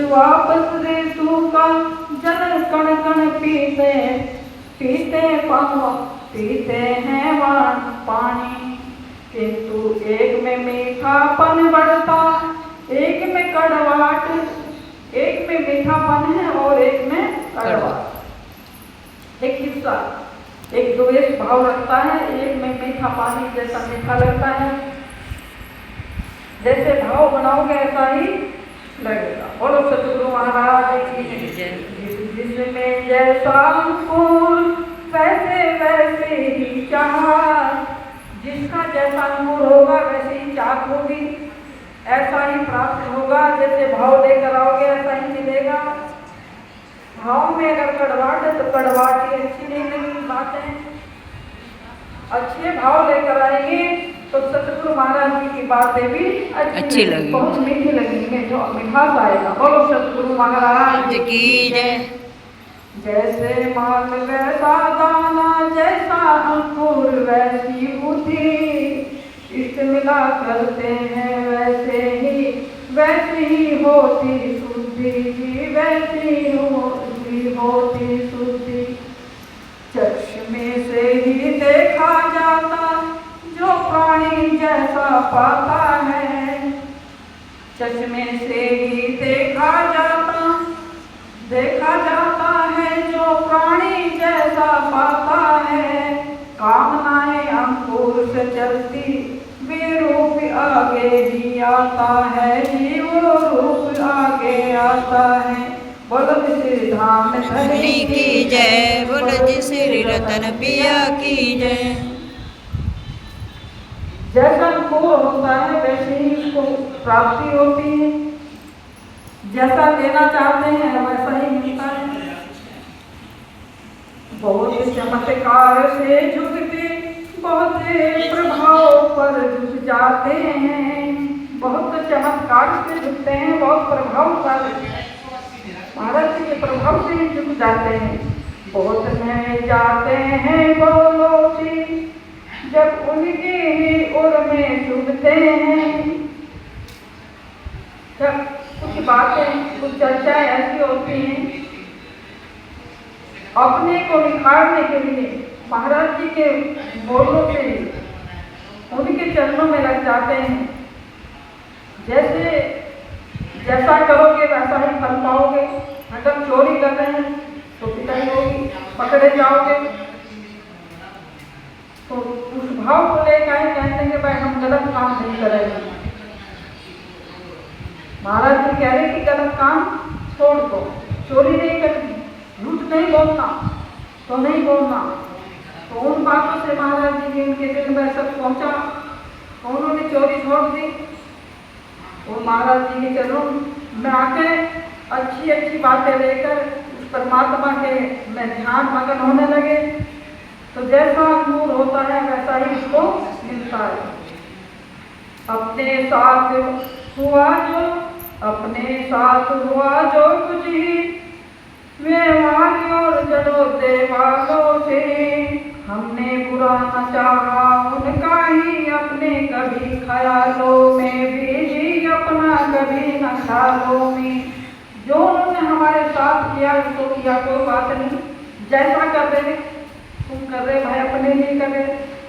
वापस रे तू का जल कण कण पीते पीते पीते हैं वन पानी, किंतु एक में मीठापन बढ़ता एक में कड़वाहट, एक में मीठापन है और एक में कड़वाहट। एक हिस्सा एक द्वेष भाव रखता है, एक में मीठा पानी जैसा मीठा लगता है। जैसे भाव बनाओगे ऐसा ही लगेगा। बोलो सतगुरु महाराज की जय। जिसमें जैसा अंकुर वैसे वैसे ही चाह, जिसका जैसा अंकुर होगा वैसे ही चाह होगी, ऐसा ही प्राप्त होगा। जैसे भाव लेकर आओगे ऐसा ही मिलेगा। भाव में अगर कड़वाहट है तो कड़वाहट ही अच्छी नहीं लगेगी। बातें अच्छे भाव लेकर आएंगे तो सतगुरु महाराज जी की बातें भी अच्छी लगेगी, बहुत मीठी लगेंगे, जो मिठास आएगा। बोलो सतगुरु महाराज की जय। जैसे माल वैसा दाना, जैसा अंकुर वैसी बुद्धि, इष्ट मिला करते हैं वैसे ही होती शुद्धि, वैसी होती शुद्धि। चश्मे से ही देखा जाता जो प्राणी जैसा पाता है, चश्मे से ही देखा जाता है जो प्राणी जैसा पाता है। कामनाएं अंकुर से चलती वे रूप आगे ही आता है, जीव रूप आगे आता है। बोलो श्री धाम धनी की जय, बोलो जी श्री रतन पिया की जय। जैसा अंकुर होता है वैसे ही उसको प्राप्ति होती है, जैसा लेना चाहते हैं वैसा ही मिलता है। बहुत चमत्कार से झुकते, बहुत प्रभाव पर झुक जाते हैं। बहुत चमत्कार से झुकते हैं, बहुत प्रभाव पर महाराज जी के प्रभाव से ही झुक जाते हैं। बहुत में जाते हैं बोलोची, जब उनकी ही उर में डूबते हैं। जब कुछ बातें कुछ चर्चाएं ऐसी होती हैं अपने को निखारने के लिए, महाराज जी के बोलों से उनके चरणों में लग जाते हैं। जैसा करोगे वैसा ही फल पाओगे। अगर चोरी कर रहे हैं तो पिटाई होगी, पकड़े जाओगे। तो उस भाव को लेकर कहते हैं कि भाई हम गलत काम नहीं करेंगे। महाराज जी कह रहे कि गलत काम छोड़ दो, चोरी नहीं करनी, झूठ नहीं बोलना तो नहीं बोलना। तो उन बातों से महाराज जी ने उनके दिल में सब पहुंचा, तो उन्होंने चोरी छोड़ दी। वो महाराज जी के चरणों में आके अच्छी अच्छी बातें लेकर उस परमात्मा के में ध्यान मगन होने लगे। तो जैसा अंकुर होता है वैसा ही उसको मिलता है। अपने साथ हुआ जो कुछ ही व्यवहार और जड़ो देवालों से, हमने बुरा न चाहा उनका ही अपने कभी ख्यालों में भी जी, अपना कभी न ख्यालों में। जो उन्होंने हमारे साथ किया तो किया, कोई बात नहीं, जैसा कर रहे तुम कर रहे भाई अपने लिए कर रहे,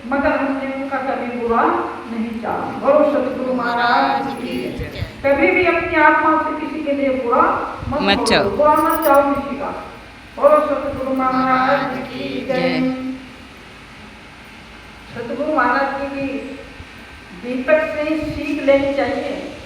मगर हमने उनका कभी बुरा नहीं चाहा। बोलो सतगुरु महाराज की जय। कभी भी अपनी आत्मा से किसी के लिए बुरा मत चाहो, बुरा मत चाहो किसी का। बोलो सतगुरु महाराज की जय। सतगुरु महाराज जी की दीपक से सीख लेनी चाहिए।